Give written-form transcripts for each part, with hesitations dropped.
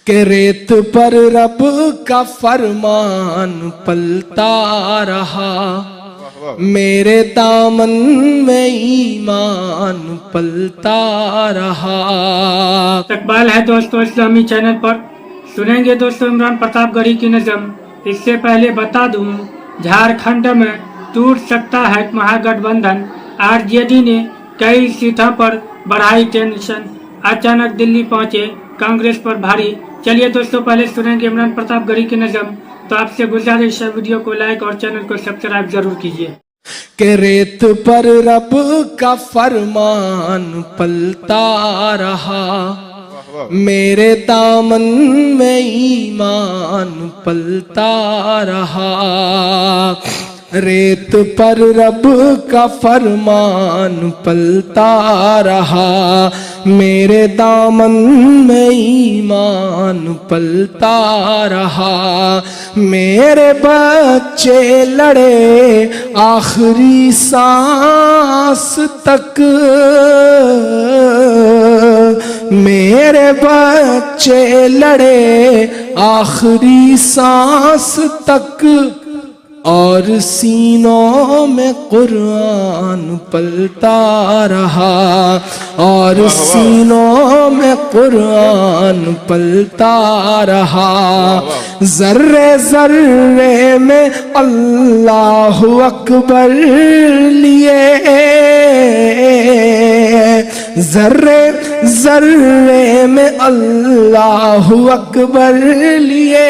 के रेत पर रब का फरमान पलता रहा, मेरे दामन में ईमान पलता रहा। इकबाल है दोस्तों इस्लामी चैनल पर। सुनेंगे दोस्तों इमरान प्रतापगढ़ी की नज़म। इससे पहले बता दूं, झारखंड में टूट सकता है महागठबंधन। आरजेडी ने कई सीटों पर बढ़ाई टेंशन, अचानक दिल्ली पहुंचे कांग्रेस पर भारी। चलिए दोस्तों पहले सुनेंगे इमरान प्रतापगढ़ी की नज़म। तो आपसे गुजारिश है वीडियो को लाइक और चैनल को सब्सक्राइब जरूर कीजिए। के रेत पर रब का फरमान पलता रहा, मेरे दामन में ईमान पलता रहा। रेत पर रब का फरमान पलता रहा, मेरे दामन में ईमान पलता रहा। मेरे बच्चे लड़े आखिरी सांस तक, मेरे बच्चे लड़े आखिरी सांस तक, और सीनों में कुरान पलता रहा, और सीनों में कुरान पलता रहा। जर्रे जर्रे में अल्लाह अकबर लिए, जर्रे जर्रे में अल्लाह अकबर लिए।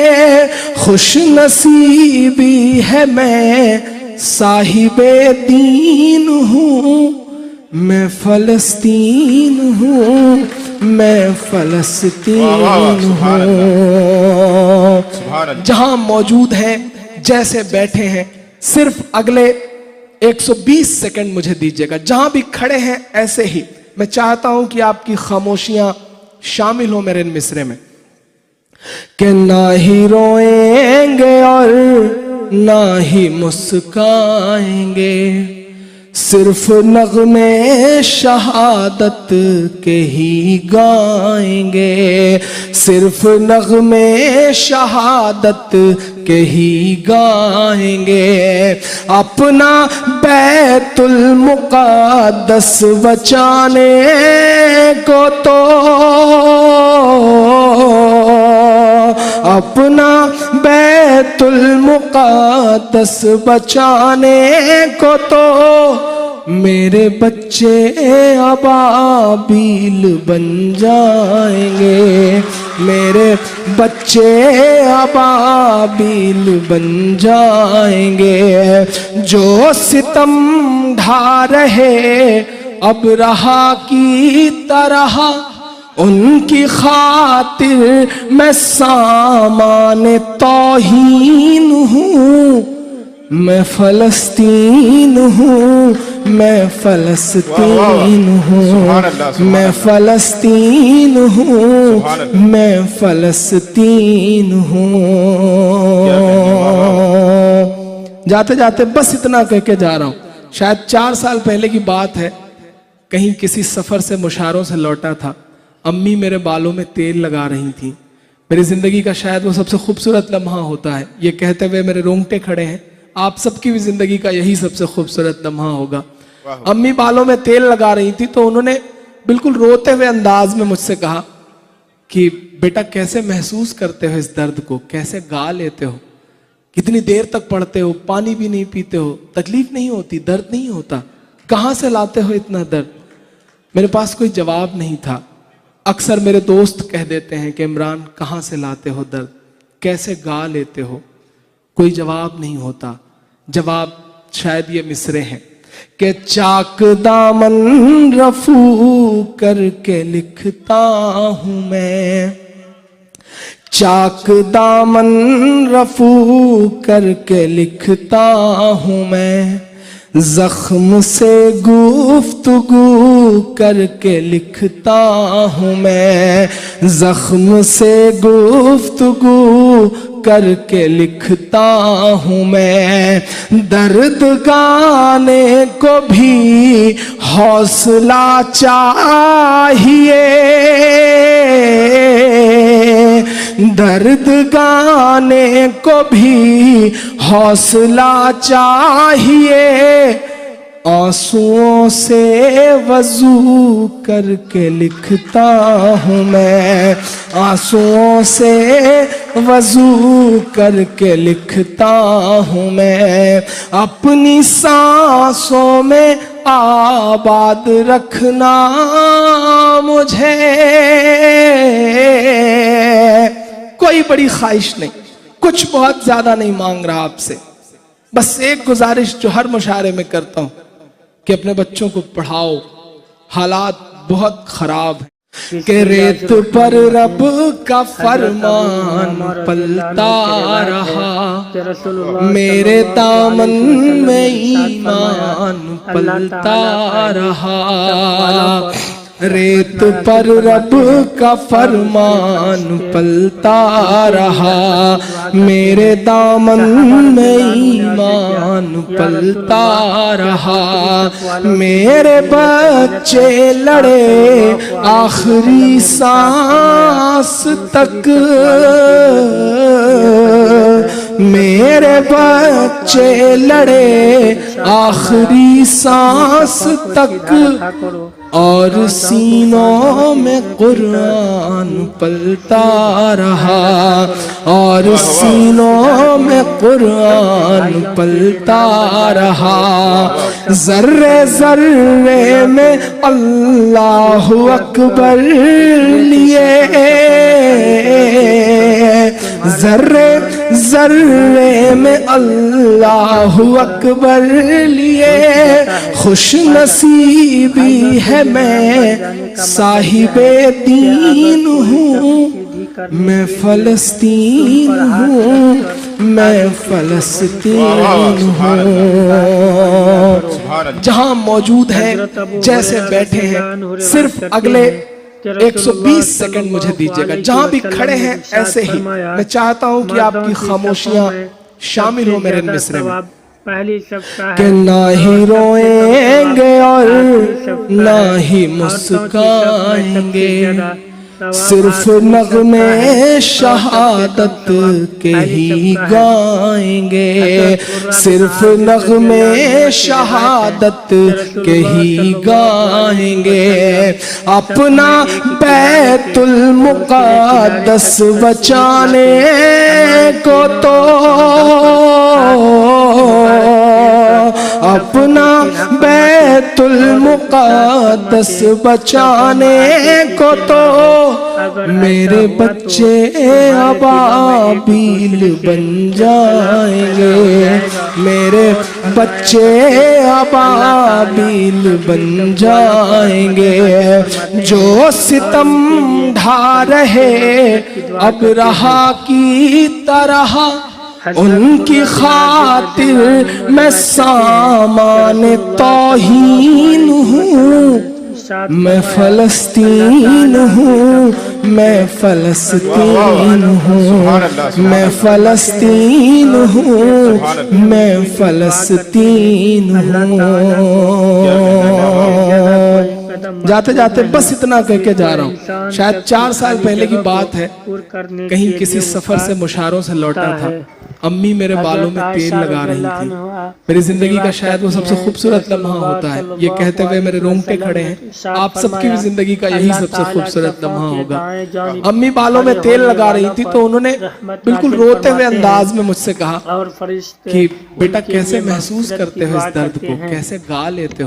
खुश नसीबी है मैं साहिबे दीन हूँ, मैं फलस्तीन हूँ, मैं फलस्तीन हूँ। जहां मौजूद हैं, जैसे बैठे हैं, सिर्फ अगले 120 सेकंड मुझे दीजिएगा। जहां भी खड़े हैं ऐसे ही मैं चाहता हूं कि आपकी खामोशियां शामिल हो मेरे मिसरे में। कि ना ही रोएंगे और ना ही मुस्काएंगे, सिर्फ नगमे शहादत के ही गाएंगे, सिर्फ नगमे शहादत के ही गाएंगे। अपना बैतुल मुक़द्दस बचाने को तो, अपना बैतुल मुक़द्दस बचाने को तो मेरे बच्चे अबाबील बन जाएंगे, मेरे बच्चे अबाबील बन जाएंगे। जो सितम ढा रहे अब रहा की तरह, उनकी खातिर मैं सामान तौहीन हूँ, मैं फलस्तीन हूँ, मैं फलस्तीन हूँ, मैं फलस्तीन हूँ, मैं फलस्तीन हूँ। जाते जाते बस इतना कह के जा रहा हूँ। शायद 4 साल पहले की बात है, कहीं किसी सफर से मुशारों से लौटा था। अम्मी मेरे बालों में तेल लगा रही थी। मेरी जिंदगी का शायद वो सबसे खूबसूरत लम्हा होता है। ये कहते हुए मेरे रोंगटे खड़े हैं। आप सबकी भी जिंदगी का यही सबसे खूबसूरत लम्हा होगा। अम्मी बालों में तेल लगा रही थी तो उन्होंने बिल्कुल रोते हुए अंदाज में मुझसे कहा कि बेटा कैसे महसूस करते हो इस दर्द को, कैसे गा लेते हो, कितनी देर तक पढ़ते हो, पानी भी नहीं पीते हो, तकलीफ नहीं होती, दर्द नहीं होता, कहाँ से लाते हो इतना दर्द। मेरे पास कोई जवाब नहीं था। अक्सर मेरे दोस्त कह देते हैं कि इमरान कहाँ से लाते हो दर्द, कैसे गा लेते हो, कोई जवाब नहीं होता। जवाब शायद ये मिसरे हैं कि चाक दामन रफू करके लिखता हूं मैं, चाक दामन रफू करके लिखता हूं मैं, जख्म से गुफ्तगू करके लिखता हूँ मैं, जख्म से गुफ्तगू करके लिखता हूँ मैं। दर्द गाने को भी हौसला चाहिए, दर्द गाने को भी हौसला चाहिए, आंसुओं से वजू करके लिखता हूँ मैं, आंसुओं से वजू करके लिखता हूँ मैं। अपनी सांसों में आबाद रखना मुझे, कोई बड़ी ख्वाहिश नहीं, कुछ बहुत ज्यादा नहीं मांग रहा आपसे, बस एक गुजारिश जो हर मुशायरे में करता हूं कि अपने बच्चों को पढ़ाओ। हालात बहुत खराब है कि रेत पर रब का फरमान पलता रहा, मेरे दामन में ईमान पलता रहा। रेत पर रब का फरमान पलता रहा, मेरे दामन में ईमान पलता रहा। मेरे बच्चे लड़े आखिरी सांस तक, मेरे बच्चे लड़े आखिरी सांस तक, और सीनों में कुरान पलता रहा, और सीनों में कुरान पलता रहा। जर्रे जर्रे में अल्लाह अकबर लिए, जर्रे जर्रे में अल्लाह अकबर लिए। खुश नसीबी है मैं साहिबे दीन हूँ, मैं फलस्तीन हूँ, मैं फलस्तीन हूँ। जहाँ मौजूद है, जैसे बैठे हैं, सिर्फ अगले 120 सेकंड मुझे दीजिएगा। जहां भी खड़े हैं ऐसे ही, मैं चाहता हूं कि आपकी खामोशियां शामिल हो मेरे मिसरे में। कि ना ही रोएंगे और ना ही मुस्काएंगे, सिर्फ नगमे शहादत के ही गाएंगे, सिर्फ नगमे शहादत के ही गाएंगे। अपना बैतुल मुक़द्दस बचाने को तो, अपना बैतुल मुक़द्दस बचाने को तो मेरे बच्चे अबाबील बन जाएंगे, मेरे बच्चे अबाबील बन जाएंगे। जो सितम ढा रहे अब रहा की तरह, उनकी खातिर मैं सामान तौहीन हूँ, मैं फलस्तीन हूँ, मैं फलस्तीन हूँ, मैं फलस्तीन हूँ, मैं फलस्तीन हूँ। जाते जाते बस इतना कह के जा रहा हूँ। शायद 4 साल पहले की बात है, कहीं किसी सफर से मुशारों से लौटा था। अम्मी मेरे बालों में तेल लगा रही थी। मेरी जिंदगी का शायद वो सबसे खूबसूरत लम्हा होता है। ये कहते हुए मेरे रोंगटे खड़े हैं। आप सबकी भी जिंदगी का यही सबसे खूबसूरत लम्हा होगा। अम्मी बालों में तेल लगा रही थी तो उन्होंने बिल्कुल रोते हुए अंदाज में मुझसे कहा कि बेटा कैसे महसूस करते हो इस दर्द को, कैसे गा लेते हो।